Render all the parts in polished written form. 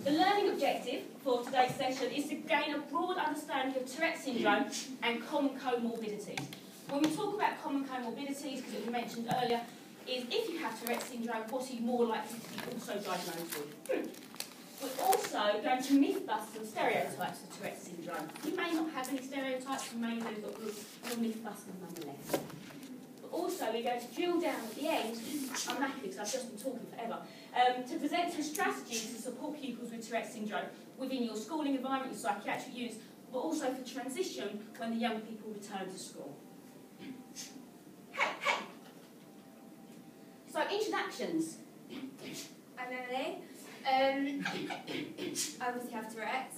The learning objective for today's session is to gain a broad understanding of Tourette syndrome and common comorbidities. When we talk about common comorbidities, because it was mentioned earlier, is if you have Tourette syndrome, what are you more likely to be also diagnosed with? We're also going to myth bust some stereotypes of Tourette syndrome. You may not have any stereotypes, you may do, but we'll myth bust them nonetheless. But also, we're going to drill down at the end, I'm knackered because I've just been talking forever, to present some strategies to support pupils with Tourette syndrome within your schooling environment, your psychiatric units, but also for transition when the young people return to school. Hey! So, introductions. I'm Emily. I obviously have Tourette.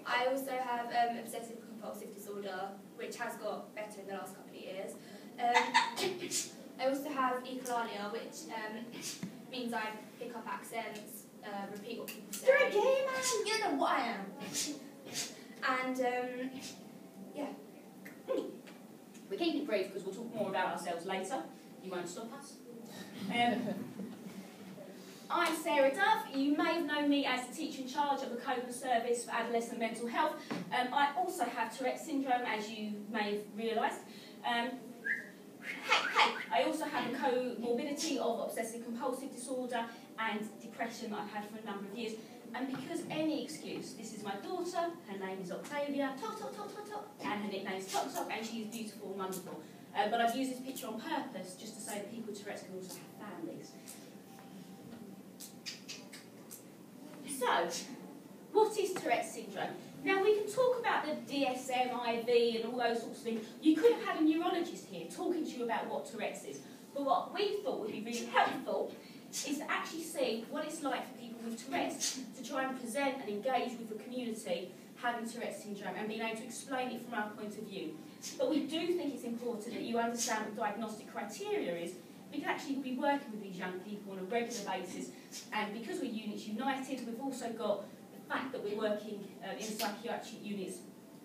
I also have obsessive compulsive disorder, which has got better in the last couple of years. I also have echolalia, which means I pick up accents, repeat what people say. You're a gay man! You know what I am. And, yeah. We're keeping it brief because we'll talk more about ourselves later. You won't stop us. I'm Sarah Duff. You may have known me as the teacher in charge of the COPA service for adolescent mental health. I also have Tourette syndrome, as you may have realised. I also have a comorbidity of obsessive compulsive disorder and depression that I've had for a number of years. And because any excuse, this is my daughter, her name is Octavia, and her nickname is Tok Tok, and she is beautiful and wonderful. But I've used this picture on purpose just to say that people with Tourette's can also have families. So, what is Tourette syndrome? Now, we can talk about the DSM, IV and all those sorts of things. You could have had a neurologist here talking to you about what Tourette's is. But what we thought would be really helpful is to actually see what it's like for people with Tourette's to try and present and engage with the community having Tourette syndrome and being able to explain it from our point of view. But we do think it's important that you understand what diagnostic criteria is. We can actually be working with these young people on a regular basis, and because we're Units United, we've also got the fact that we're working in psychiatric units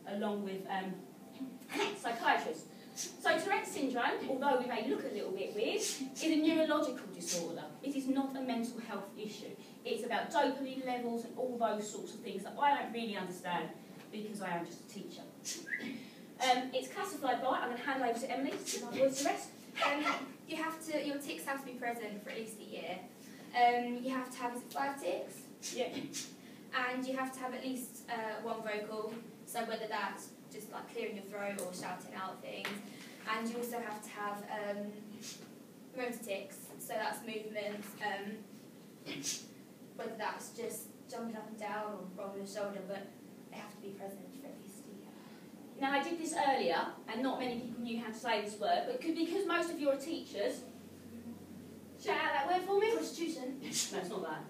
along with psychiatrists. So Tourette syndrome, although we may look a little bit weird, is a neurological disorder. It is not a mental health issue. It's about dopamine levels and all those sorts of things that I don't really understand because I am just a teacher. It's classified by, I'm going to hand over to Emily to my voice the rest. Your tics have to be present for at least a year. You have to have, is it 5 tics? Yeah. And you have to have at least one vocal, so whether that's just like clearing your throat or shouting out things. And you also have to have motor tics, so that's movements, whether that's just jumping up and down or rolling the shoulder, but they have to be present for at least a year. Now, I did this earlier, and not many people knew how to say this word, but because most of you are teachers, shout out that word for me? Prostitution. No, it's not that.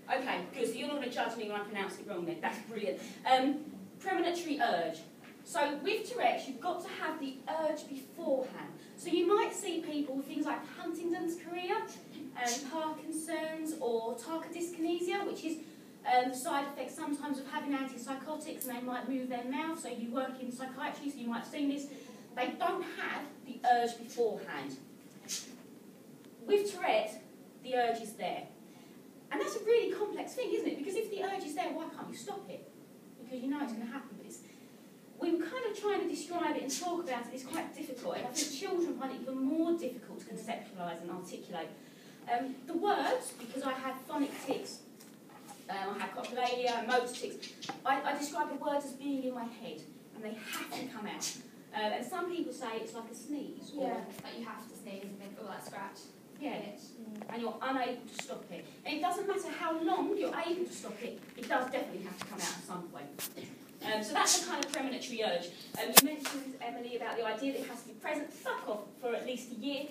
Okay, good, so you're not going to judge me when I pronounce it wrong then. That's brilliant. Premonitory urge. So with Tourette's, you've got to have the urge beforehand. So you might see people with things like Huntington's chorea, and Parkinson's, or tachydyskinesia, which is the side effects sometimes of having antipsychotics, and they might move their mouth. So you work in psychiatry, so you might have seen this. They don't have the urge beforehand. With Tourette, the urge is there. And that's a really complex thing, isn't it? Because if the urge is there, why can't you stop it? Because you know it's going to happen. But we were kind of trying to describe it and talk about it. It's quite difficult. And I think children find it even more difficult to conceptualise and articulate. The words, because I had phonic tics, I had cochlearia and motor tics, I describe the words as being in my head. And they have to come out. And some people say it's like a sneeze. Yeah, like you have to sneeze and think, oh, that scratch. Yeah, and you're unable to stop it. And it doesn't matter how long you're able to stop it, it does definitely have to come out at some point. So that's a kind of premonitory urge. You mentioned, Emily, about the idea that it has to be present, fuck off, for at least a year.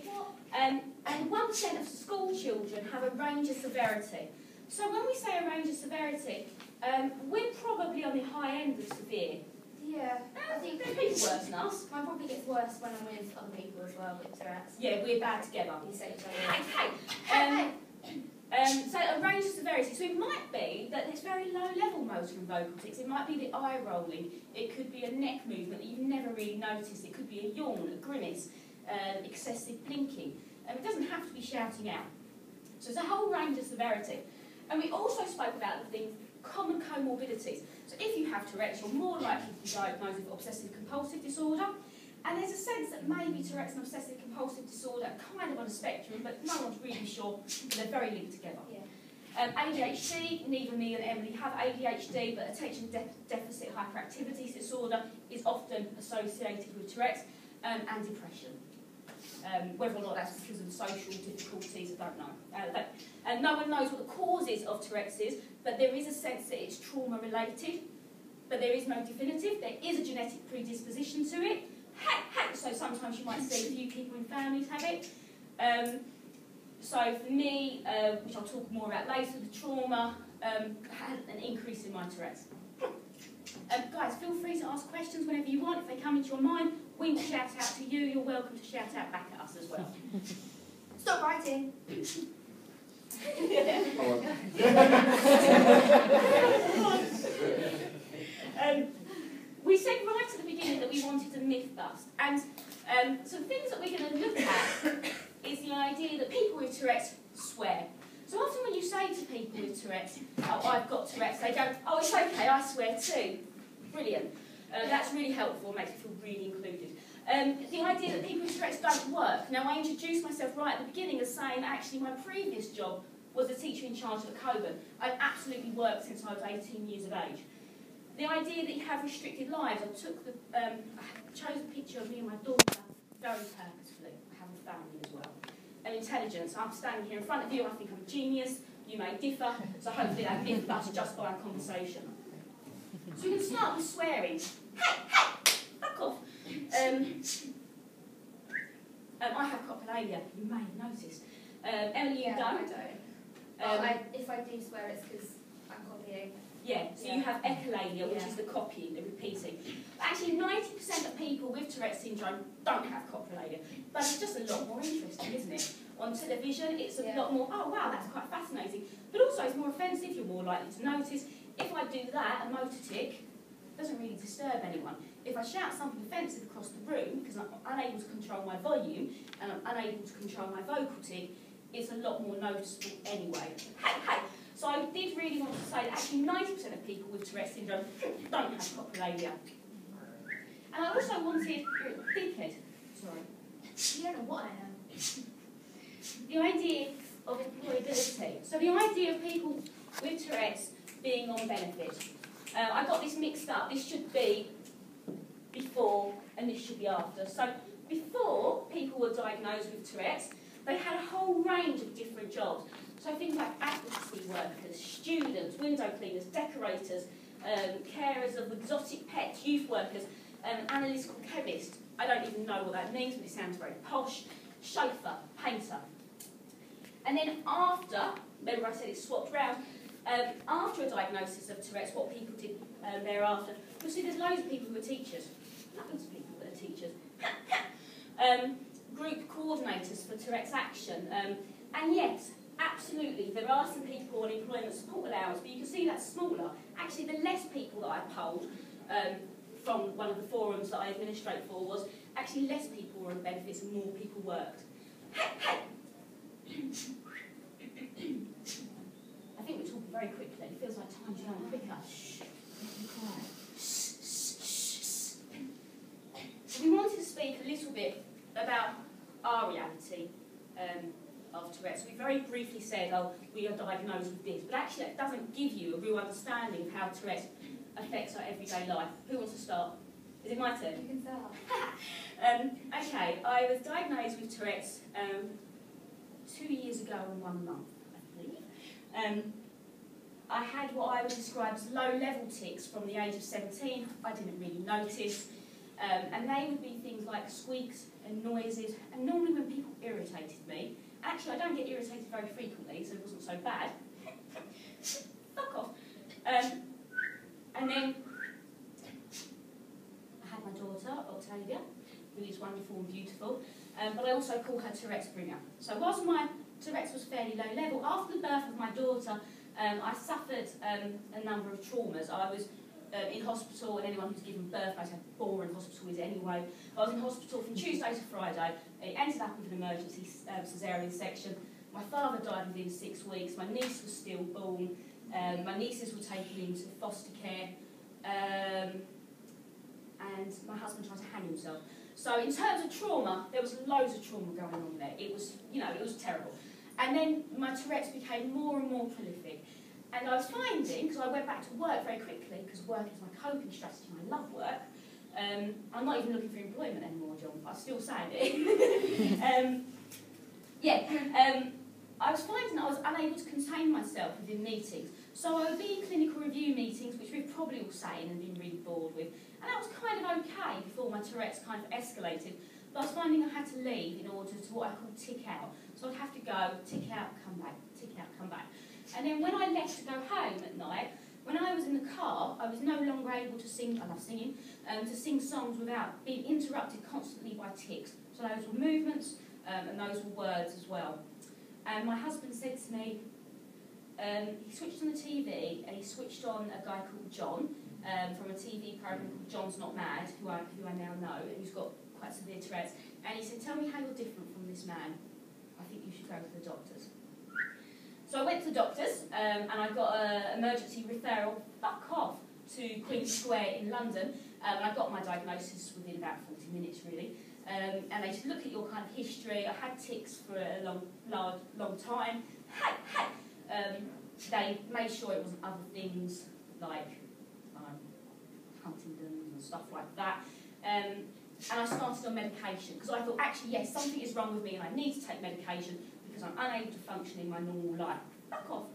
And 1% of school children have a range of severity. So when we say a range of severity, we're probably on the high end of severe. Yeah, I think people worse than us. Mine probably gets worse when I'm with other people as well with Tourette's. Yeah, we're bad together. You say each other. Hey. So a range of severity. So it might be that there's very low level motor and vocal tics. It might be the eye rolling. It could be a neck movement that you've never really noticed. It could be a yawn, a grimace, excessive blinking. It doesn't have to be shouting out. So it's a whole range of severity. And we also spoke about the things, common comorbidities. So if you have Tourette's, you're more likely to be diagnosed with obsessive-compulsive disorder. And there's a sense that maybe Tourette's and obsessive-compulsive disorder are kind of on a spectrum, but no one's really sure, but they're very linked together. Yeah. ADHD, neither me and Emily have ADHD, but attention deficit hyperactivity disorder is often associated with Tourette's and depression. Whether or not that's because of the social difficulties, I don't know. And no one knows what the causes of Tourette's is, but there is a sense that it's trauma-related, but there is no definitive. There is a genetic predisposition to it. So sometimes you might see a few people in families have it. So for me, which I'll talk more about later, the trauma had an increase in my Tourette's. Guys, feel free to ask questions whenever you want. If they come into your mind, we will shout out to you. You're welcome to shout out back at us as well. Stop writing. We said right at the beginning that we wanted to myth bust, and some things that we're going to look at is the idea that people with Tourette's swear. So often when you say to people with Tourette's, oh, I've got Tourette's, they go, oh, it's okay, I swear too. Brilliant. That's really helpful, makes me feel really included. The idea that people with Tourette's don't work. Now, I introduced myself right at the beginning as saying that actually my previous job was a teacher in charge at Coburn. I've absolutely worked since I was 18 years of age. The idea that you have restricted lives, I took the, I chose a picture of me and my daughter very purposefully. I have a family as well. And intelligence, I'm standing here in front of you, I think I'm a genius, you may differ, so hopefully that myth bust just by a conversation. So we can start with swearing. Hey, fuck off. I have coprolalia, you may have noticed. Emily, you don't? I don't. If I do swear, it's because I'm copying. Yeah, so you have echolalia, which is the copying, the repeating. But actually, 90% of people with Tourette's syndrome don't have coprolalia. But it's just a lot more interesting, isn't it? On television, it's a lot more, oh wow, that's quite fascinating. But also, it's more offensive, you're more likely to notice. If I do that, a motor tic doesn't really disturb anyone. If I shout something offensive across the room, because I'm unable to control my volume, and I'm unable to control my vocal tic, it's a lot more noticeable anyway. Hey! So I did really want to say that actually 90% of people with Tourette's syndrome don't have coprolalia. And I also wanted, dickhead, sorry. You don't know what I am. The idea of employability. So the idea of people with Tourette's being on benefit. I got this mixed up. This should be before and this should be after. So before people were diagnosed with Tourette's, they had a whole range of different jobs. So things like advocacy workers, students, window cleaners, decorators, carers of exotic pets, youth workers, analytical chemist. I don't even know what that means, but it sounds very posh. Chauffeur, painter. And then after, remember I said it swapped round, after a diagnosis of Tourette's, what people did thereafter, you'll see there's loads of people who are teachers. Loads of people that are teachers. Group coordinators for Tourette's Action. And yes, absolutely, there are some people on employment support allowance, but you can see that's smaller. Actually, the less people that I polled from one of the forums that I administrate for was actually less people were on benefits and more people worked. Hey! I think we're talking very quickly. It feels like time's going quicker. Shh. Be quiet. We wanted to speak a little bit about our reality of Tourette's. We very briefly said, oh, we are diagnosed with this, but actually that doesn't give you a real understanding of how Tourette's affects our everyday life. Who wants to start? Is it my turn? You can start. Okay, I was diagnosed with Tourette's 2 years ago and 1 month, I believe. I had what I would describe as low-level tics from the age of 17. I didn't really notice. And they would be things like squeaks and noises, and normally when people irritated me, actually I don't get irritated very frequently, so it wasn't so bad. Fuck off. And then I had my daughter, Octavia, who is wonderful and beautiful, but I also call her Tourette's bringer. So whilst my Tourette's was fairly low level, after the birth of my daughter, I suffered a number of traumas. I was in hospital, and anyone who's given birth knows how boring hospital is anyway. I was in hospital from Tuesday to Friday. It ended up with an emergency caesarean section. My father died within 6 weeks. My niece was stillborn. My nieces were taken into foster care. And my husband tried to hang himself. So in terms of trauma, there was loads of trauma going on there. It was, it was terrible. And then my Tourette's became more and more prolific. And I was finding, because I went back to work very quickly, because work is my coping strategy and I love work. I'm not even looking for employment anymore, John, but I'm still saying it. I was finding that I was unable to contain myself within meetings. So I would be in clinical review meetings, which we've probably all seen and been really bored with. And that was kind of okay before my Tourette's kind of escalated. But I was finding I had to leave in order to what I call tick out. So I'd have to go, tick out, come back, tick out, come back. And then when I left to go home at night, when I was in the car, I was no longer able to sing, I love singing, to sing songs without being interrupted constantly by ticks. So those were movements and those were words as well. And my husband said to me, he switched on the TV and he switched on a guy called John from a TV programme called John's Not Mad, who I now know, and who's got quite severe Tourette's. And he said, tell me how you're different from this man. I think you should go to the doctors. So I went to the doctors and I got an emergency referral, fuck off, to Queen Square in London. And I got my diagnosis within about 40 minutes, really. And they just look at your kind of history. I had tics for a long time. They made sure it wasn't other things like Huntington's and stuff like that. And I started on medication because I thought, actually, yes, something is wrong with me and I need to take medication because I'm unable to function in my normal life. Fuck off.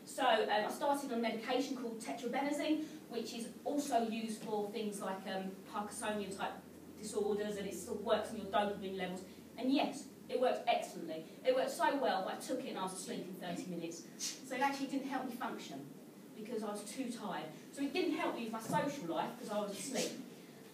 So I started on medication called tetrabenazine, which is also used for things like Parkinsonian type disorders, and it sort of works on your dopamine levels. And yes, it worked excellently. It worked so well that I took it and I was asleep in 30 minutes. So it actually didn't help me function because I was too tired. So it didn't help me with my social life because I was asleep.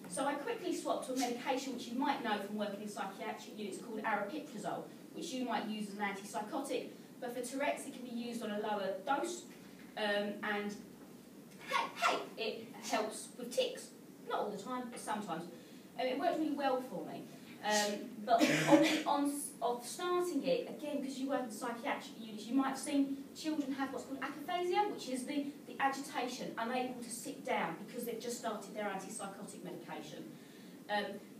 So I quickly swapped to a medication which you might know from working in psychiatric units called aripiprazole, which you might use as an antipsychotic, but for Tourette's it can be used on a lower dose, and it helps with tics. Not all the time, but sometimes. It worked really well for me. But on starting it, again, because you work in psychiatric units, you might have seen children have what's called aphasia, which is the agitation, unable to sit down because they've just started their antipsychotic medication.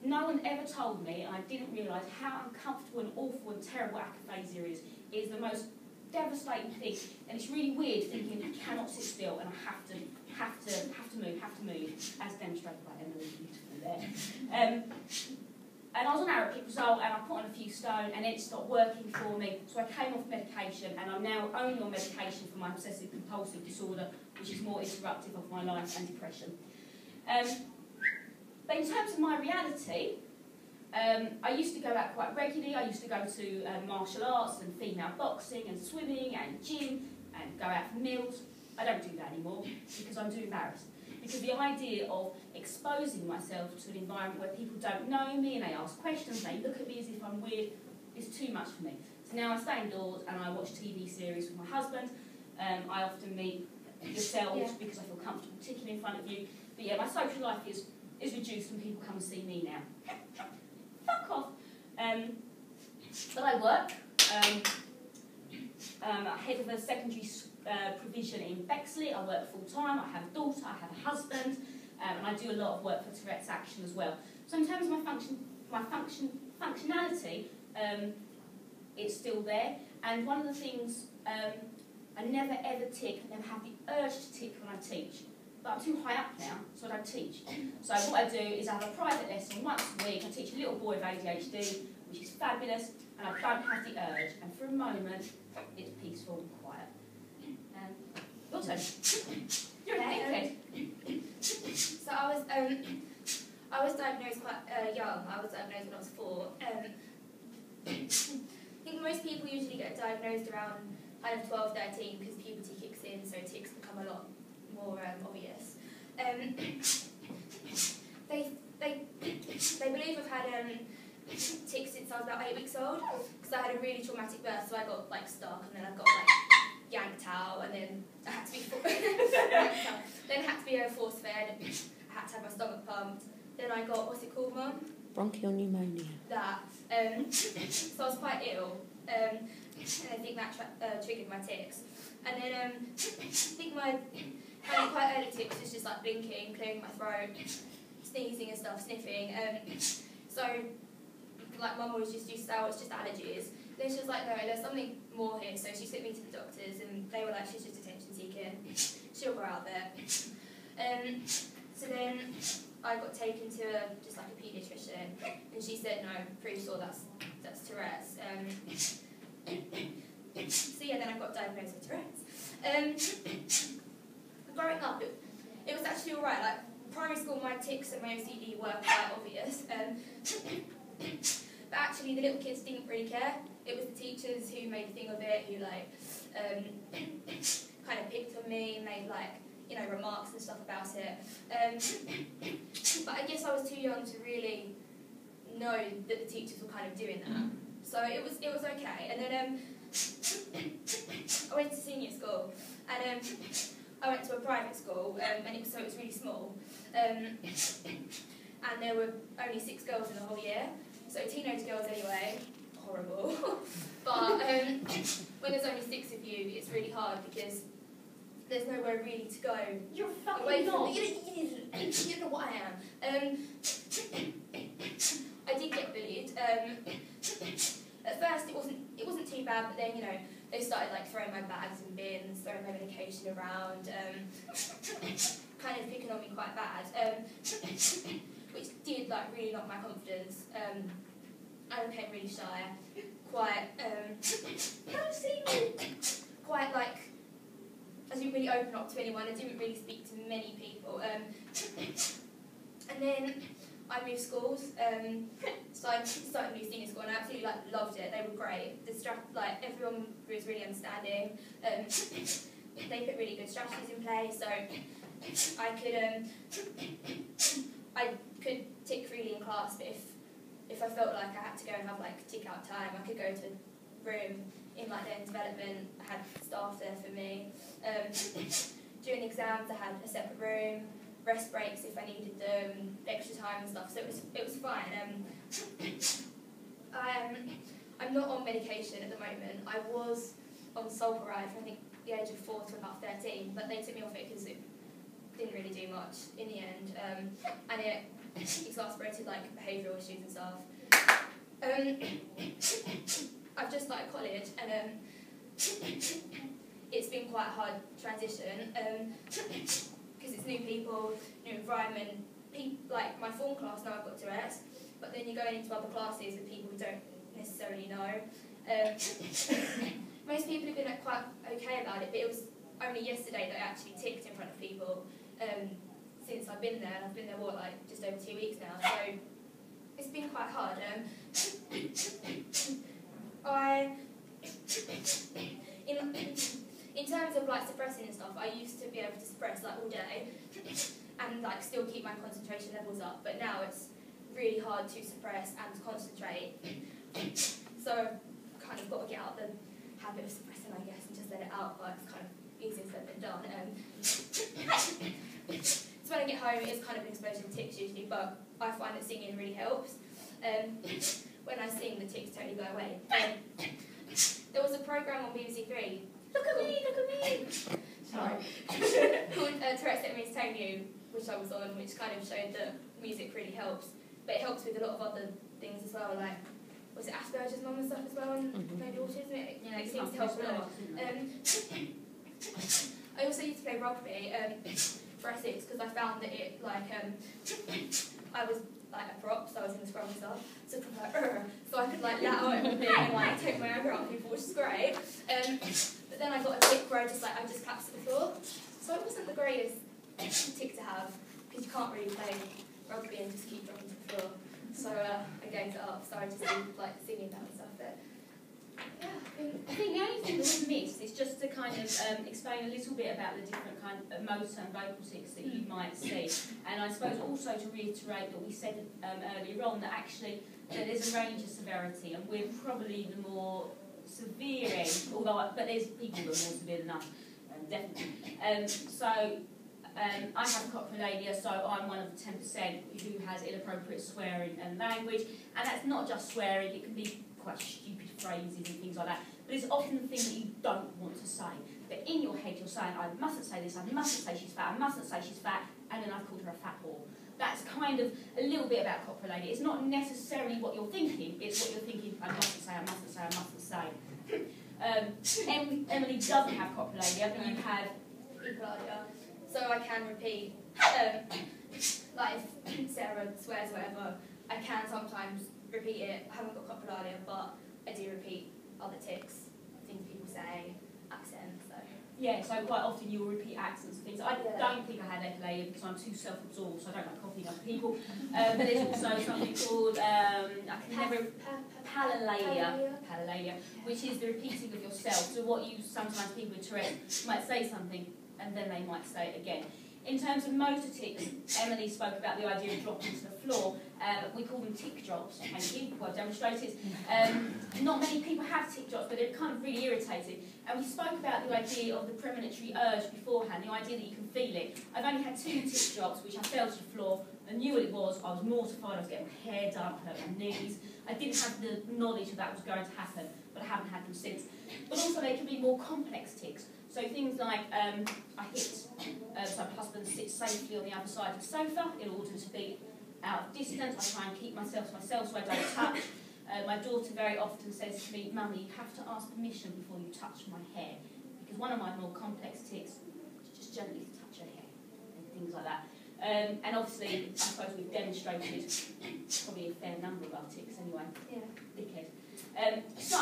No one ever told me, and I didn't realise how uncomfortable and awful and terrible aphasia is. It is the most devastating thing, and it's really weird thinking I cannot sit still and I have to move, as demonstrated by Emily beautifully there. And I was on aripiprazole and I put on a few stone and it stopped working for me, so I came off medication and I'm now only on medication for my obsessive compulsive disorder, which is more interruptive of my life and depression. But in terms of my reality, I used to go out quite regularly. I used to go to martial arts and female boxing and swimming and gym and go out for meals. I don't do that anymore because I'm too embarrassed. Because the idea of exposing myself to an environment where people don't know me and they ask questions, they look at me as if I'm weird, is too much for me. So now I stay indoors and I watch TV series with my husband. I often meet yourselves because I feel comfortable ticking in front of you. But yeah, my social life is reduced when people come and see me now. Fuck off. But I work. I'm head of a secondary provision in Bexley. I work full time. I have a daughter. I have a husband, and I do a lot of work for Tourette's Action as well. So in terms of my functionality, it's still there. And one of the things I never ever tick. I never have the urge to tick when I teach. But I'm too high up now, so I don't teach. So what I do is I have a private lesson once a week. I teach a little boy with ADHD, which is fabulous, and I don't have the urge. And for a moment, it's peaceful and quiet. Your turn. You're a dickhead. So I was diagnosed quite young. I was diagnosed when I was 4. I think most people usually get diagnosed around kind of 12, 13 because puberty kicks in, so tics become a lot more obvious. They believe I've had tics since I was about 8 weeks old because I had a really traumatic birth, so I got like stuck and then I got like yanked out and then I had to be force fed. I had to have my stomach pumped. Then I got, what's it called, Mum? Bronchial pneumonia. That. So I was quite ill. I think that triggered my tics. And then I think my quite early tics was just like blinking, clearing my throat, sneezing and stuff, sniffing. So like mum always just used to say, oh, it's just allergies. Then she was like, no, there's something more here. So she sent me to the doctors, and they were like, she's just attention seeking. She'll grow out there. So then I got taken to just like a paediatrician, and she said, no, pretty sure that's Tourette's. So yeah, then I got diagnosed with Tourette's. Growing up, it was actually alright. Like primary school, my tics and my OCD were quite obvious. But actually, the little kids didn't really care. It was the teachers who made a thing of it, who like kind of picked on me, made like remarks and stuff about it. But I guess I was too young to really know that the teachers were kind of doing that. So it was okay. And then I went to senior school, and I went to a private school, and it was really small. And there were only 6 girls in the whole year. So teenage girls anyway, horrible. But when there's only 6 of you, it's really hard because there's nowhere really to go. You're fucking not. You know what I am. I did get bullied. At first it wasn't too bad, but then they started like throwing my bags in bins, throwing my medication around, kind of picking on me quite bad, which did like really knock my confidence. I became really shy, quite quite like I didn't really open up to anyone. I didn't really speak to many people. And then I moved schools, so I started a new senior school, and I absolutely loved it. They were great. Everyone was really understanding. They put really good strategies in place, so I could tick freely in class. But if I felt like I had to go and have tick out time, I could go to a room in learning development. I had staff there for me. During exams, I had a separate room. Rest breaks if I needed them, extra time and stuff, so it was fine. I'm not on medication at the moment. I was on Sulphuride from I think the age of 4 to about 13, but they took me off it because it didn't really do much in the end, and it exacerbated behavioural issues and stuff. I've just started college, and it's been quite a hard transition. Because it's new people, new environment. My form class now I've got Tourette's, but then you're going into other classes with people who don't necessarily know. Most people have been quite okay about it, but it was only yesterday that I actually ticked in front of people since I've been there, and I've been there just over 2 weeks now, so it's been quite hard. In terms of suppressing and stuff, I used to be able to suppress all day and still keep my concentration levels up, but now it's really hard to suppress and concentrate. So I've kind of got to get out the habit of suppressing, I guess, and just let it out, but it's kind of easier said than done. So when I get home, it's kind of an explosion of tics usually, but I find that singing really helps. When I sing, the tics totally go away. There was a programme on BBC Three. Look at me! Sorry. Called Tourette's Let Me Entertain You, which I was on, which kind of showed that music really helps. But it helps with a lot of other things as well, was it Asperger's mum and stuff as well, and maybe autism? It seems to help a lot. I also used to play rugby for Essex because I found that it, I was a prop, so I was in the scrum and stuff, so I could let out everything and take my anger out people, which is great. But then I got a tick where I just collapsed to the floor, so it wasn't the greatest tick to have because you can't really play rugby and just keep dropping to the floor. So I gave it up. So I just did singing that and stuff. But yeah, I think the only thing that we've missed is just to kind of explain a little bit about the different kind of motor and vocal tics that you might see, and I suppose also to reiterate that we said earlier on that actually there's a range of severity, and we're probably the more severe end, but there's people that are more severe than us, definitely. I have cochlearia, so I'm one of the 10% who has inappropriate swearing and language, and that's not just swearing, it can be quite stupid phrases and things like that. but it's often the thing that you don't want to say. But in your head you're saying, I mustn't say this, I mustn't say she's fat, I mustn't say she's fat, and then I've called her a fat whore. That's kind of a little bit about copulating. It's not necessarily what you're thinking, it's what you're thinking, I mustn't say, I mustn't say, I mustn't say. Emily doesn't have copulalia, but you have echolalia. So I can repeat, like if Sarah swears or whatever, I can sometimes repeat it. I haven't got copulalia, but I do repeat other tics, things people say, accents. So. Yeah, so quite often you will repeat accents and things. I don't think I had echolalia because I'm too self-absorbed, so I don't like copying other people. But there's also something called palalia, which is the repeating of yourself. So what you sometimes people with Tourette might say something and then they might say it again. In terms of motor tics, Emily spoke about the idea of dropping to the floor. We call them tick drops, thank you, well demonstrated. Not many people have tick drops, but they're kind of really irritating. And we spoke about the idea of the premonitory urge beforehand, the idea that you can feel it. I've only had 2 tick drops, which I fell to the floor. I knew what it was, I was mortified, I was getting my hair done, I hurt my knees. I didn't have the knowledge that was going to happen, but I haven't had them since. But also they can be more complex tics. So things like, I hit, so my husband sits safely on the other side of the sofa in order to be out of distance. I try and keep myself to myself so I don't touch. My daughter very often says to me, Mummy, you have to ask permission before you touch my hair. Because one of my more complex tics is just gently to touch her hair and things like that. And obviously, I suppose we've demonstrated probably a fair number of our tics anyway. Yeah. Dickhead. So,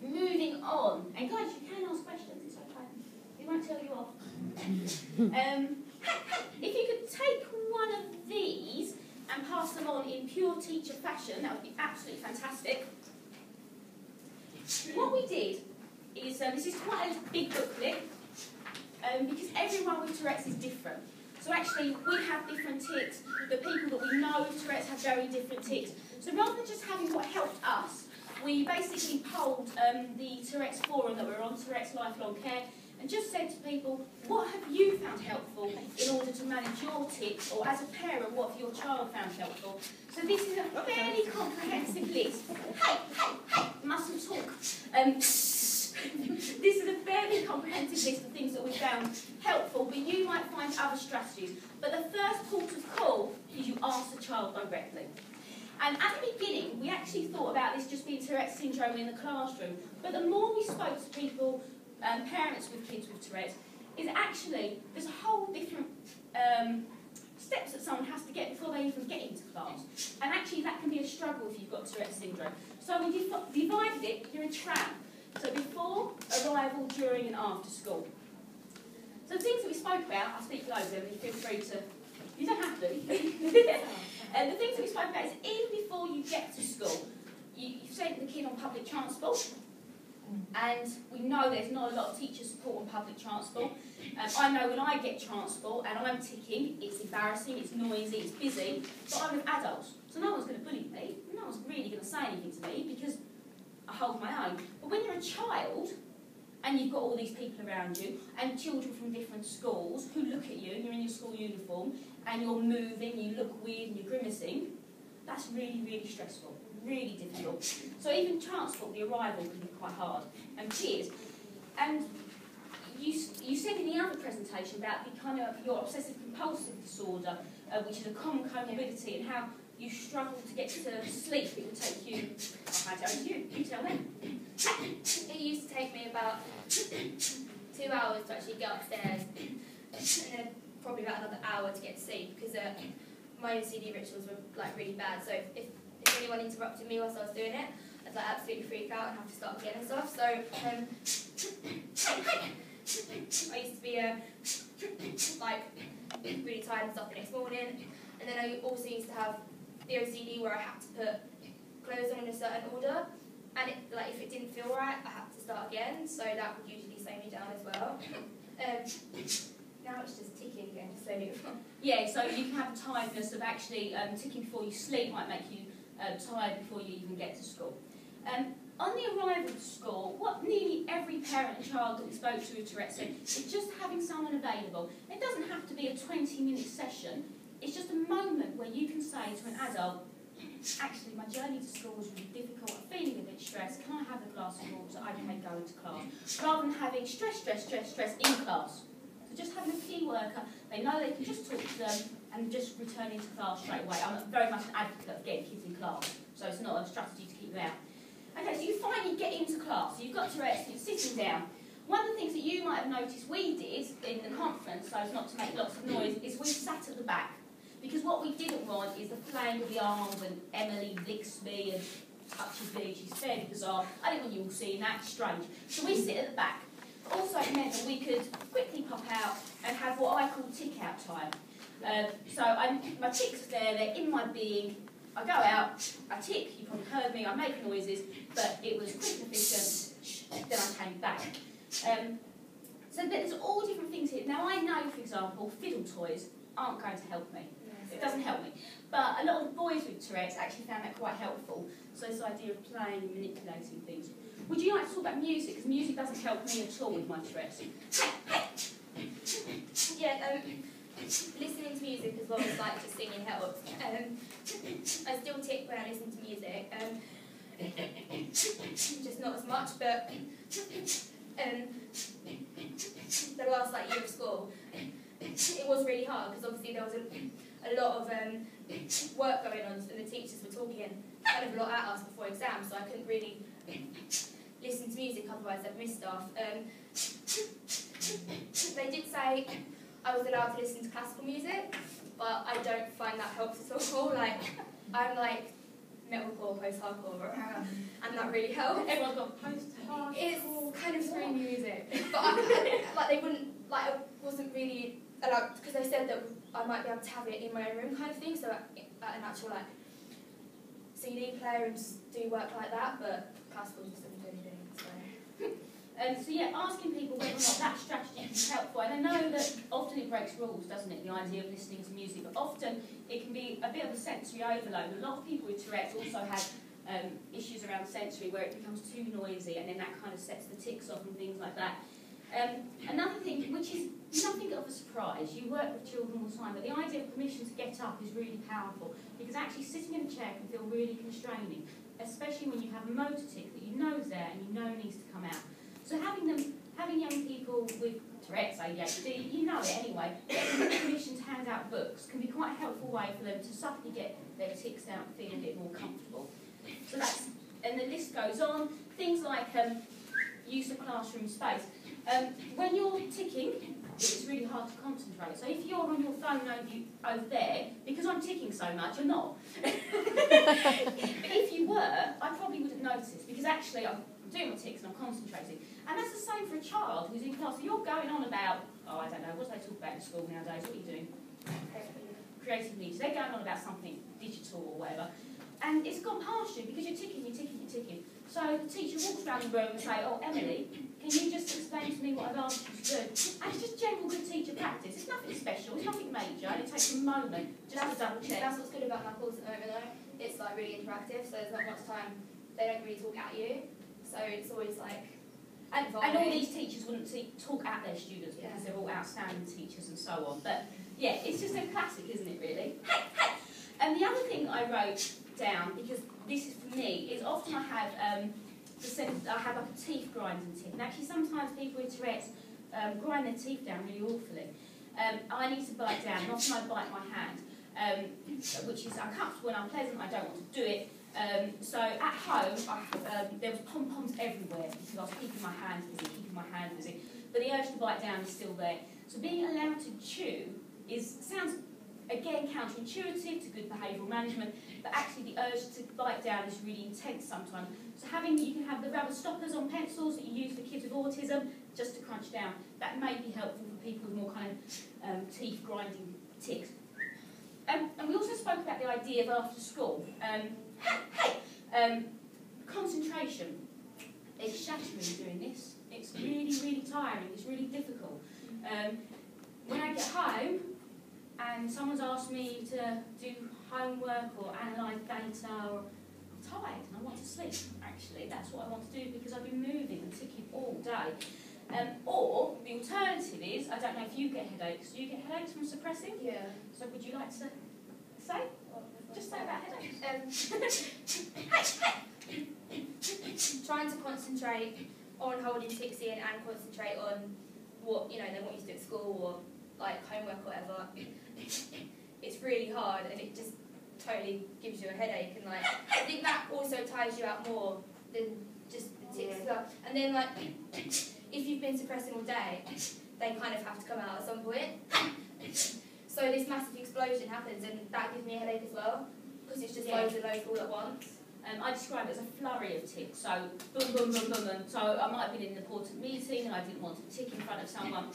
moving on. And guys, you can ask questions, it's okay. It won't tell you off. If you could take one of these and pass them on in pure teacher fashion, that would be absolutely fantastic. What we did is, this is quite a big booklet, because everyone with Tourette's is different. So actually, we have different tics. The people that we know with Tourette's have very different tics. So rather than just having what helped us, we basically polled the Tourette's forum that we're on, Tourette's Lifelong Care, and just said to people, what have you found helpful in order to manage your tics, or as a parent, what have your child found helpful? So this is a fairly comprehensive list. Hey, mustn't talk. This is a fairly comprehensive list of things that we found helpful, but you might find other strategies. But the first port of call is you ask the child directly. And at the beginning, we actually thought about this just being Tourette's syndrome in the classroom. But the more we spoke to people, parents with kids with Tourette's, is actually there's a whole different steps that someone has to get before they even get into class. And actually that can be a struggle if you've got Tourette's syndrome. So we divided it, you're a tram. So before, arrival, during and after school. So the things that we spoke about, I'll speak loads of them, feel free to, you don't have to. The things that we spoke about is even before you get to school, you send the kid on public transport, and we know there's not a lot of teacher support on public transport. I know when I get transport and I'm ticking, it's embarrassing, it's noisy, it's busy, but I'm with adults, so no one's going to bully me, no one's really going to say anything to me because I hold my own. But when you're a child, and you've got all these people around you, and children from different schools who look at you, and you're in your school uniform, and you're moving, you look weird, and you're grimacing, that's really, really stressful, really difficult. So even transport, the arrival can be quite hard. And cheers. And you said in the other presentation about the kind of your obsessive-compulsive disorder, which is a common comorbidity, and how you struggle to get to sleep. It would take you, I'll hand it over to you, you tell them. It used to take me about 2 hours to actually get upstairs, and then probably about another hour to get to sleep, because my OCD rituals were like really bad. So if anyone interrupted me whilst I was doing it, I'd like absolutely freak out and have to start again and stuff. So I used to be like really tired and stuff the next morning, and then I also used to have the OCD where I had to put clothes on in a certain order, and if it didn't feel right, I had to start again. So that would usually slow me down as well. Now it's just ticking again, just slowly. Yeah, so you can have a tiredness of actually ticking before you sleep might make you tired before you even get to school. On the arrival to school, what nearly every parent and child that we spoke to with Tourette said is just having someone available. It doesn't have to be a 20-minute session. It's just a moment where you can say to an adult, actually my journey to school was really difficult, I'm feeling a bit stressed, can I have a glass of water? Okay, go into class. Rather than having stress in class. So just having a key worker, they know they can just talk to them and just return into class straight away. I'm very much an advocate of getting kids in class, so it's not a strategy to keep them out. Okay, so you finally get into class, so you've got Tourette's, you're sitting down. One of the things that you might have noticed we did in the conference, so as not to make lots of noise, is we sat at the back. Because what we didn't want is the flaying of the arms and Emily licks me and touches me, she's fairly bizarre. I didn't want you all seeing that, strange. So we sit at the back. Also it meant that we could quickly pop out and have what I call tick-out time. My ticks are there, they're in my being. I go out, I tick, you probably heard me, I make noises, but it was quick and efficient, then I came back. So there's all different things here. Now I know, for example, fiddle toys aren't going to help me. It doesn't help me. But a lot of the boys with Tourette's actually found that quite helpful. So this idea of playing and manipulating things. Would you like to talk about music? Because music doesn't help me at all with my Tourette's. Yeah, listening to music as well as like just singing helps. I still tick when I listen to music. Just not as much, but the last year of school, it was really hard because obviously there was a lot of work going on and the teachers were talking kind of a lot at us before exams, so I couldn't really listen to music, otherwise I'd miss stuff. They did say I was allowed to listen to classical music, but I don't find that helps at all. I'm metalcore, post-hardcore, and that really helps. Everyone's got post-hardcore. It's kind of scream music, but they wouldn't, I wasn't really allowed, because they said that I might be able to have it in my own room kind of thing, so at an actual CD player and just do work like that, but classical just doesn't do anything, so. So yeah, asking people whether or not that strategy can be helpful. And I know that often it breaks rules, doesn't it, the idea of listening to music, but often it can be a bit of a sensory overload. A lot of people with Tourette's also have issues around sensory where it becomes too noisy and then that kind of sets the tics off and things like that. Another thing, which is nothing of a surprise, you work with children all the time, but the idea of permission to get up is really powerful, because actually sitting in a chair can feel really constraining, especially when you have a motor tic that you know is there and you know needs to come out. So having young people with Tourette's, ADHD, you know it anyway, getting permission to hand out books can be quite a helpful way for them to suddenly get their tics out and feel a bit more comfortable. So and the list goes on, things like use of classroom space. When you're ticking, it's really hard to concentrate. So if you're on your phone over there, because I'm ticking so much, you're not. But if you were, I probably wouldn't notice, because actually I'm doing my tics and I'm concentrating. And that's the same for a child who's in class. So you're going on about, I don't know, what do they talk about in school nowadays? What are you doing? Creative needs. They're going on about something digital or whatever. And it's gone past you because you're ticking. So the teacher walks around the room and say, oh, Emily, can you just explain to me what I've asked you to do? And it's just general good teacher practice. It's nothing special, it's nothing major, and it takes a moment just to double check. That's what's good about my course at the moment though. It's really interactive, so there's not much time. They don't really talk at you. So it's always and all these teachers wouldn't talk at their students because they're all outstanding teachers and so on. But yeah, it's just a classic, isn't it, really? And the other thing I wrote down, because this is for me, is often I have a teeth grinding tip. And actually sometimes people with Tourette's grind their teeth down really awfully. I need to bite down, and often I bite my hand, which is uncomfortable and unpleasant. I don't want to do it. So at home, there was pom-poms everywhere because I was keeping my hand busy, but the urge to bite down is still there. So being allowed to chew sounds, again, counterintuitive to good behavioural management, but actually the urge to bite down is really intense sometimes. So you can have the rubber stoppers on pencils that you use for kids with autism, just to crunch down. That may be helpful for people with more kind of teeth grinding tics. And we also spoke about the idea of after school. Concentration. It's shattering doing this. It's really, really tiring. It's really difficult. When I get home and someone's asked me to do homework or analyse data, or I'm tired and I want to sleep, actually. That's what I want to do because I've been moving and ticking all day. Or the alternative is, I don't know if you get headaches. Do you get headaches from suppressing? Yeah. So would you like to say? Just say about headaches. Trying to concentrate on holding ticks in and concentrate on what they want you to do at school or like homework or whatever. It's really hard and it just totally gives you a headache, and like I think that also tires you out more than just the ticks. Yeah. And then like if you've been suppressing all day, they kind of have to come out at some point. So this massive explosion happens, and that gives me a headache as well, because it's just loads and loads all at once. I describe it as a flurry of ticks, so boom, boom, boom, boom, boom. So I might have been in an important meeting and I didn't want to tick in front of someone,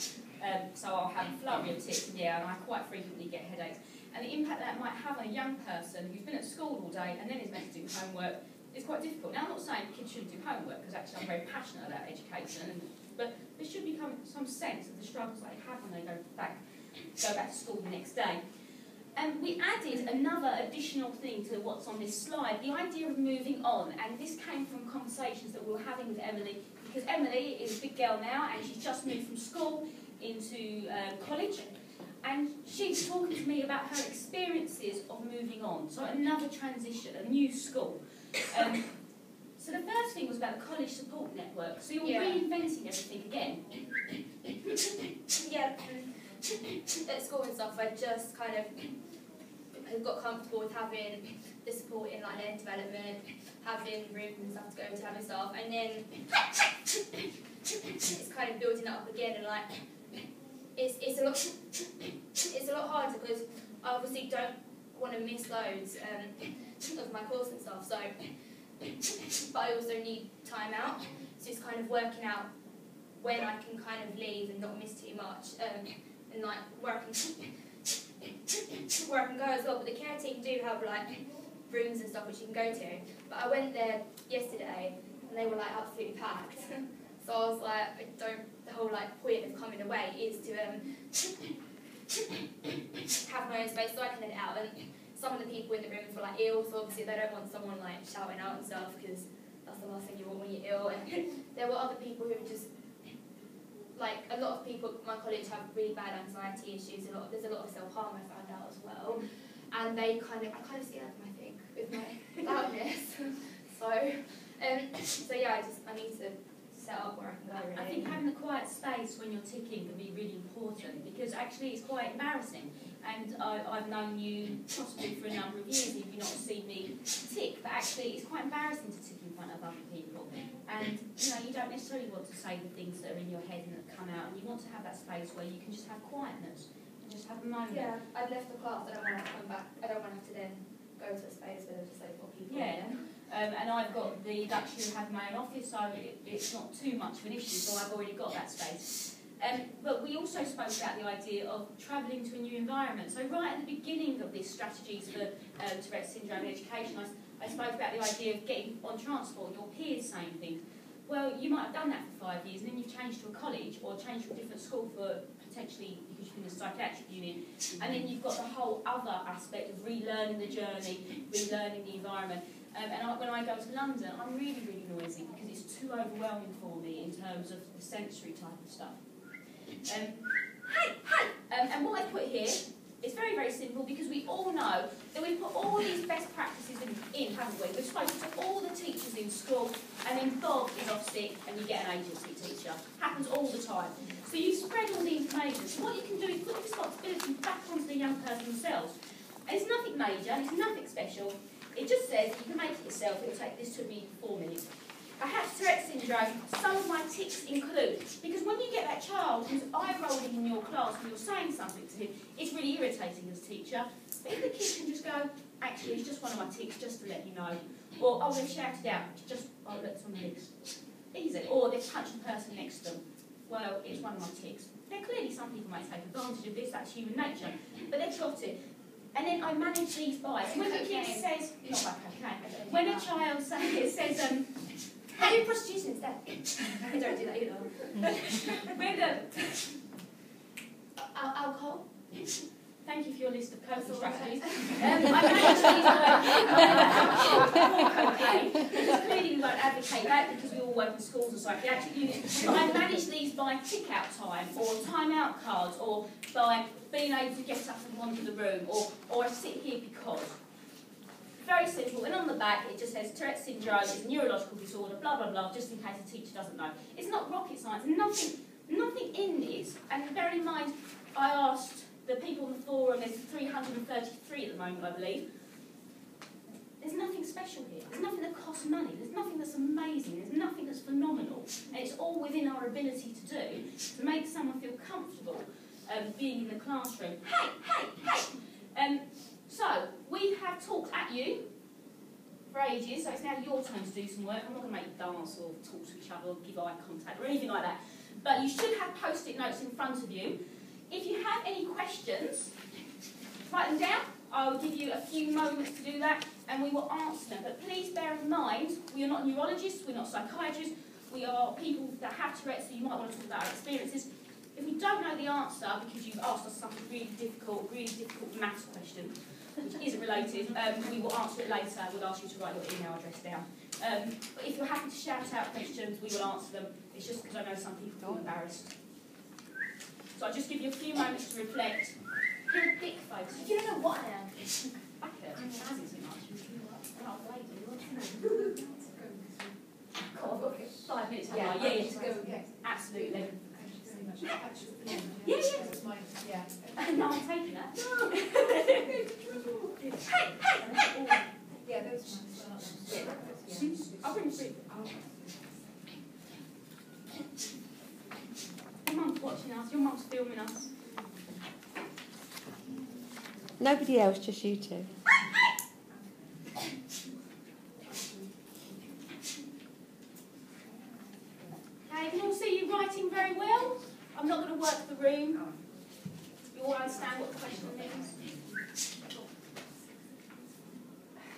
so I'll have a flurry of ticks, and I quite frequently get headaches. And the impact that might have on a young person who's been at school all day and then is meant to do homework is quite difficult. Now, I'm not saying kids shouldn't do homework, because actually I'm very passionate about education, but there should become some sense of the struggles that they have when they go back to school the next day. And we added another additional thing to what's on this slide, the idea of moving on. And this came from conversations that we were having with Emily, because Emily is a big girl now and she's just moved from school into college. And she's talking to me about her experiences of moving on. So another transition, a new school. So the first thing was about the college support network. So you're reinventing everything again. At school and stuff, I just kind of got comfortable with having the support in like learning development, having rooms and stuff to go to, having staff, and then it's kind of building that up again, and like it's a lot harder because I obviously don't want to miss loads of my course and stuff. So, but I also need time out, so it's kind of working out when I can kind of leave and not miss too much. And like where I can go as well. But the care team do have like rooms and stuff which you can go to. But I went there yesterday and they were like absolutely packed. So I was like, the whole like point of coming away is to have my own space so I can let it out. And some of the people in the rooms were like ill, so obviously they don't want someone like shouting out and stuff, because that's the last thing you want when you're ill. And there were other people who were just like, a lot of people at my college have really bad anxiety issues. There's a lot of self-harm, I found out as well. And I kind of scared them, I think, with my loudness. So yeah, I need to set up where I can go, really. I think having a quiet space when you're ticking can be really important, because actually it's quite embarrassing. And I've known you possibly for a number of years, if you've not seen me tick, but actually it's quite embarrassing to tick in front of other people. And you don't necessarily want to say the things that are in your head and that come out, and you want to have that space where you can just have quietness and just have a moment. Yeah, I've left the class, I don't want to come back, I don't want to have to then go to a space where there's just like 4 people. Yeah. And I've got the luxury of having my own office, so it's not too much of an issue, so I've already got that space. But we also spoke about the idea of travelling to a new environment. So right at the beginning of this strategies for Tourette syndrome in education, I spoke about the idea of getting on transport, your peers saying things. Well, you might have done that for 5 years, and then you've changed to a college or changed to a different school for potentially because you've been in a psychiatric unit, and then you've got the whole other aspect of relearning the journey, relearning the environment. When I go to London, I'm really, really noisy because it's too overwhelming for me in terms of the sensory type of stuff. And what I put here is very, very simple, because we all know that we put all these best practices in, haven't we? We've spoken to all the teachers in school, and then Bob is off sick and you get an agency teacher. Happens all the time. So you spread all the information. So what you can do is put the responsibility back onto the young person themselves. And it's nothing major, and it's nothing special. It just says you can make it yourself. This took me 4 minutes. I have Tourette syndrome. Some of my tips include, because when you get that child who's eye-rolling in your class when you're saying something to him, it's really irritating as a teacher. But if the kid can just go, actually, it's just one of my tics, just to let you know. Or, oh, they've shouted out, look, it's on the list. Easy. Or they've punched the person next to them. Well, it's one of my tics. Now, clearly some people might take advantage of this, that's human nature. But they've got it. And then I manage these by. When the kid says, not like okay, when a child says, I do prostitution instead. I don't do that either. When alcohol. Thank you for your list of coping strategies. I manage these by clearly we won't advocate that because we all work in schools and psychiatric units. But I manage these by tick-out time, or time-out cards, or by being able to get up and wander the room, or I sit here because. Very simple, and on the back it just says Tourette syndrome is a neurological disorder, blah blah blah, just in case the teacher doesn't know. It's not rocket science, nothing in this, and bear in mind, I asked the people on the forum, there's 333 at the moment, I believe. There's nothing special here. There's nothing that costs money. There's nothing that's amazing. There's nothing that's phenomenal. And it's all within our ability to do to make someone feel comfortable being in the classroom. Hey! So, we have talked at you for ages, so it's now your turn to do some work. I'm not going to make you dance or talk to each other or give eye contact or anything like that. But you should have post-it notes in front of you. If you have any questions, write them down. I'll give you a few moments to do that and we will answer them. But please bear in mind, we are not neurologists, we're not psychiatrists, we are people that have Tourette, so you might want to talk about our experiences. If we don't know the answer because you've asked us something really difficult maths question, which isn't related, we will answer it later. We'll ask you to write your email address down. But if you're happy to shout out questions, we will answer them. It's just because I know some people feel embarrassed. So I'll just give you a few moments to reflect. You're a big folks. You don't know what I am. Back it. I'm jazzing too much. Oh, God, I've got 5 minutes. Yeah. Absolutely. Yeah. No, I'm taking that. Hey! Yeah, those ones. I'll bring the food. Your mum's watching us, your mum's filming us. Nobody else, just you two. Okay, can you all see you writing very well? I'm not going to work the room. You all understand what the question means?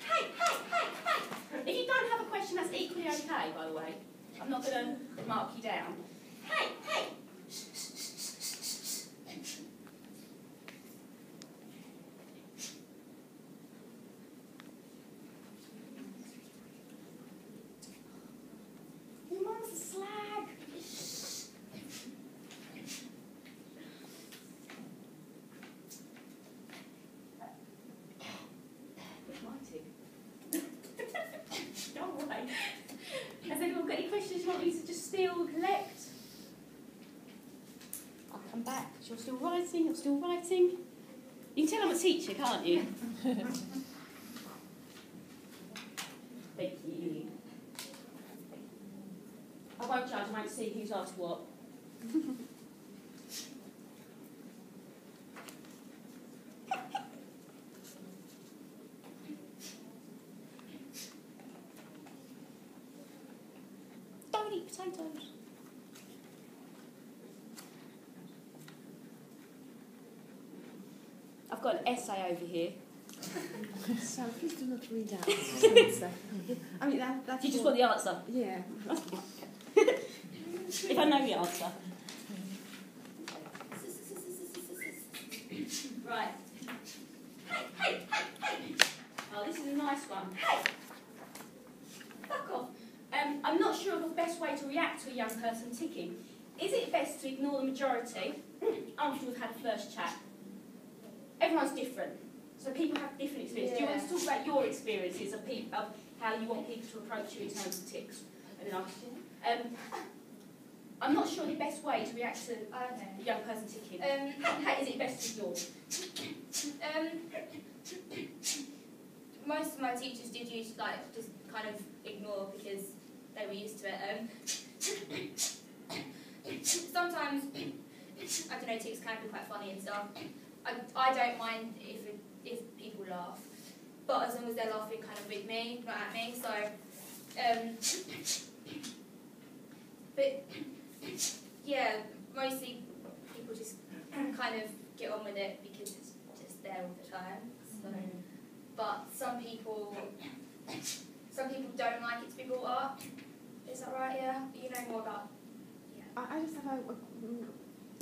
Hey! If you don't have a question, that's equally okay, by the way. I'm not going to mark you down. Hey! Your mum's a slag. Don't worry. Has anyone got any questions you want me to just still collect? I'll come back. You're still writing. You can tell I'm a teacher, can't you? Thank you. I won't judge, I won't see who's asked what. Don't eat potatoes. I've got an essay over here. So please do not read out. I mean, that's. Do you just want the answer? Yeah. If I know the answer. Right. Hey! Oh, this is a nice one. Hey! Fuck off. I'm not sure of the best way to react to a young person ticking. Is it best to ignore the majority after we've had a first chat? Everyone's different. So people have different experiences. Yeah. Do you want to talk about your experiences of how you want people to approach you in terms of ticks? And then I'm not sure the best way to react to a young person ticking. Is it best to ignore? Most of my teachers did use just kind of ignore because they were used to it. Sometimes I don't know, ticks can be quite funny and stuff. I don't mind if people laugh, but as long as they're laughing kind of with me, not at me. So, but yeah, mostly people just kind of get on with it because it's just there all the time. So, but some people don't like it to be brought up. Is that right? Yeah, you know more about. Yeah. I just have a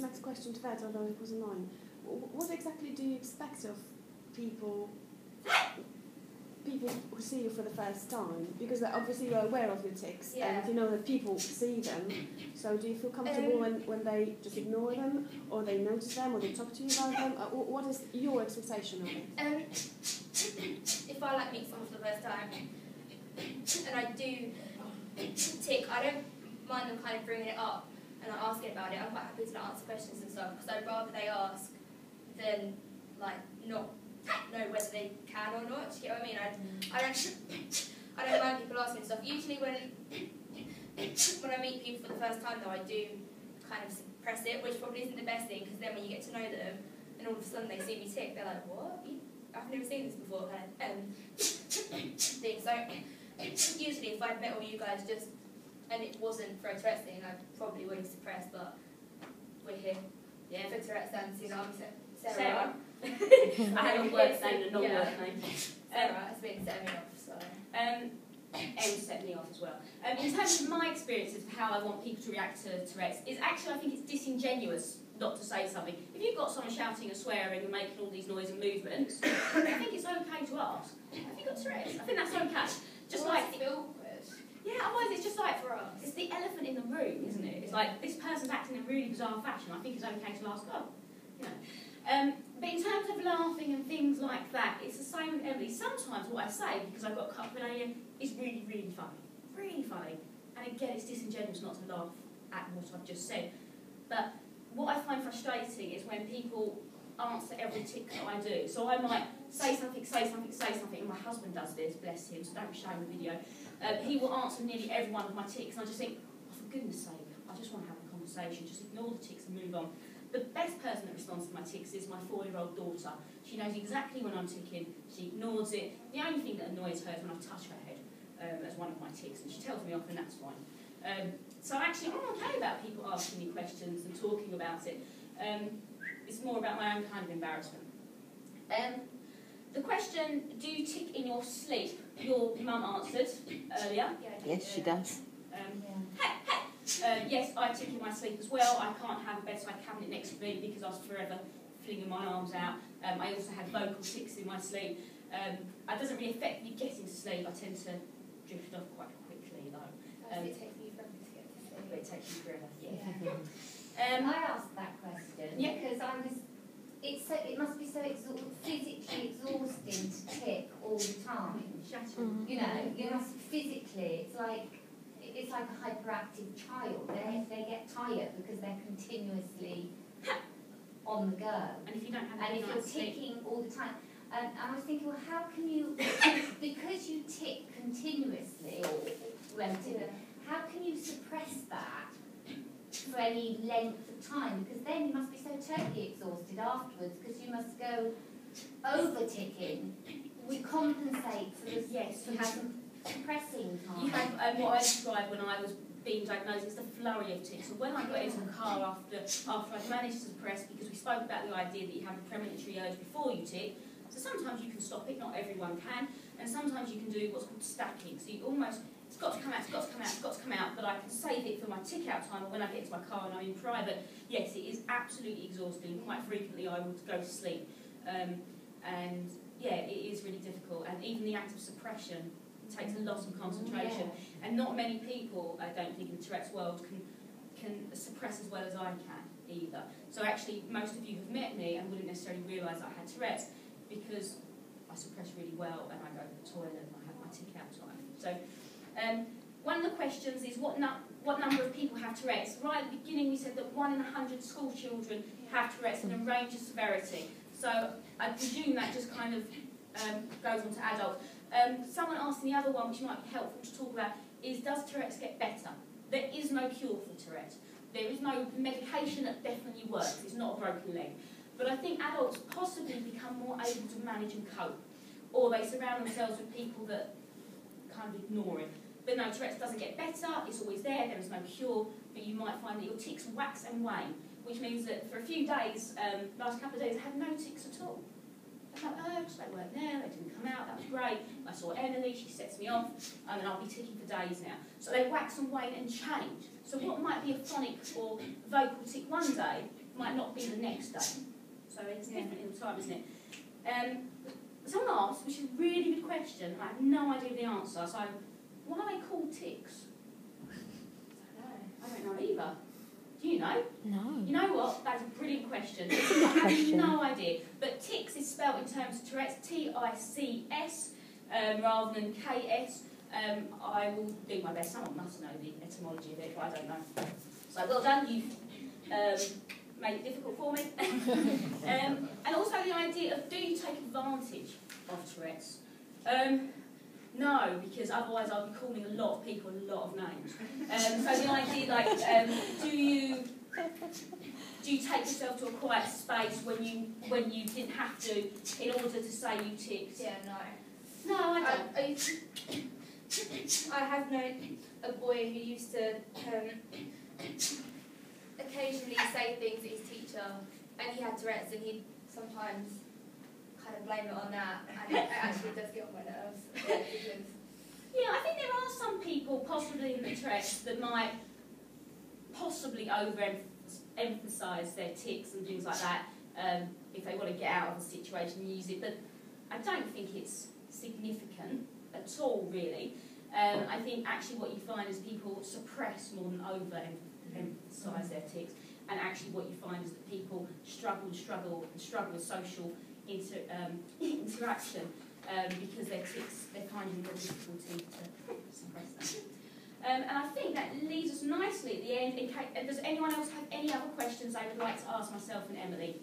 next question to that, although it wasn't mine. What exactly do you expect of people people who see you for the first time, because obviously you're aware of your tics Yeah. and you know that people see them, so do you feel comfortable when they just ignore them, or they notice them, or they talk to you about them? What is your expectation of it? If I like meet someone for the first time and I do tick, I don't mind them kind of bringing it up and like, asking about it. I'm quite happy to like, answer questions and stuff, because I'd rather they ask than like not know whether they can or not. Do you get what I mean? I don't mind people asking stuff. Usually when I meet people for the first time though, I do kind of suppress it, which probably isn't the best thing, because then when you get to know them and all of a sudden they see me tick, they're like, what? I've never seen this before, kind of thing. So usually if I'd met all you guys just and it wasn't for a Tourette thing, I probably would have suppressed, but we're here. Yeah, for Tourette stands, you know, I'm Sarah. I had a work name and a non-work name. Sarah has been setting me off, so. Em set me off as well. In terms of my experiences of how I want people to react to Tourette's, is actually I think it's disingenuous not to say something. If you've got someone shouting and swearing and making all these noise and movements, I think it's okay to ask, have you got Tourette's? I think that's okay. Just like yeah, otherwise it's just like, for us, it's the elephant in the room, isn't it? It's like, this person's acting in a really bizarre fashion. I think it's okay to ask, oh, you know. But in terms of laughing and things like that, it's the same with Emily. Sometimes what I say, because I've got cochlear, is really, really funny. Really funny. And again, it's disingenuous not to laugh at what I've just said. But what I find frustrating is when people answer every tick that I do. So I might say something, and my husband does this, bless him, so don't be showing the video. He will answer nearly every one of my ticks, and I just think, oh, for goodness sake, I just want to have a conversation, just ignore the ticks and move on. The best person that responds to my ticks is my 4-year-old daughter. She knows exactly when I'm ticking, she ignores it. The only thing that annoys her is when I touch her head as one of my ticks, and she tells me off, and that's fine. So actually, I'm okay about people asking me questions and talking about it. It's more about my own kind of embarrassment. The question, do you tick in your sleep? Your mum answered earlier. Yes, she does. Yes, I tick in my sleep as well. I can't have a bedside cabinet next to me because I was forever flinging my arms out. I also had vocal tics in my sleep. It doesn't really affect me getting to sleep. I tend to drift off quite quickly though. it takes me forever to get to sleep. But it takes me forever. I asked that question because I was. It must be so physically exhausting to tick all the time. You know, you must physically. It's like a hyperactive child. They get tired because they're continuously on the go. And if you don't have and if night you're sleep, ticking all the time, and I was thinking, well, how can you? Because you tick continuously or relatively, how can you suppress that for any length of time? Because then you must be so totally exhausted afterwards, because you must go over ticking. We compensate for this. yes, You have some suppressing time. you have what I described when I was being diagnosed as the flurry of tics. So when I got into the car after I'd managed to suppress, because we spoke about the idea that you have a premonitory urge before you tick. So sometimes you can stop it, not everyone can, and sometimes you can do what's called stacking. So you almost, it's got to come out, it's got to come out, it's got to come out, but I can save it for my tick out time, or when I get into my car and I'm in private. Yes, it is absolutely exhausting. Quite frequently I would go to sleep. And yeah, it is really difficult, and even the act of suppression takes a lot of concentration, and not many people, I don't think, in the Tourette's world can suppress as well as I can either. So actually, most of you have met me and wouldn't necessarily realise I had Tourette's, because I suppress really well and I go to the toilet and I have my tick out time. So one of the questions is what number of people have Tourette's? Right at the beginning we said that 1 in 100 school children have Tourette's in a range of severity. So I presume that just kind of goes on to adults. Someone asked in the other one, which might be helpful to talk about, is does Tourette's get better? There is no cure for Tourette's. There is no medication that definitely works. It's not a broken leg. But I think adults possibly become more able to manage and cope, or they surround themselves with people that kind of ignore it. But no, Tourette's doesn't get better. It's always there. There is no cure. But you might find that your tics wax and wane, which means that for a few days, last couple of days, I had no tics at all. I was like, urge, they weren't there, they didn't come out, that was great. I saw Emily, she sets me off, and then I'll be ticking for days now. So they wax and wane and change. So what might be a phonic or vocal tic one day might not be the next day. So it's different in time, isn't it? someone asked, which is a really good question, and I have no idea the answer, so why are they called ticks? I don't know either. Do you know? No. You know what? That's a brilliant question. I have no idea. But tics is spelled in terms of Tourette's, T-I-C-S, rather than K-S. I will do my best. Someone must know the etymology of it, but I don't know. So well done, you've made it difficult for me. And also the idea of, do you take advantage of Tourette's? No, because otherwise I'll be calling a lot of people a lot of names. So the idea, like, do you take yourself to a quiet space when you didn't have to in order to say you ticked? Yeah, no. No, I don't. I have known a boy who used to occasionally say things to his teacher, and he had Tourette's, and he'd sometimes kind of blame it on that, and it actually does get on my nerves. Yeah, I think there are some people, possibly in the Tourette's, that might possibly over-emphasise their tics and things like that, if they want to get out of a situation and use it, but I don't think it's significant at all, really. I think actually what you find is people suppress more than over-emphasise their tics, and actually what you find is that people struggle with social interaction because their tics, they're finding more difficulty to suppress them. And I think that leads us nicely at the end. Does anyone else have any other questions they would like to ask myself and Emily?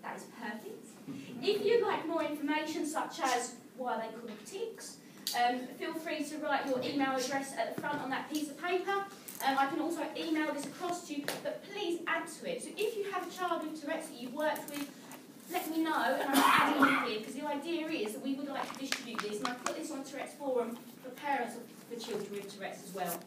That is perfect. If you'd like more information, such as why they call it tics, feel free to write your email address at the front on that piece of paper. I can also email this across to you, but please add to it. So if you have a child with Tourette's that you've worked with, let me know, and I'm adding it here, because the idea is that we would like to distribute this, and I put this on Tourette's Forum for parents of the children with Tourette's as well.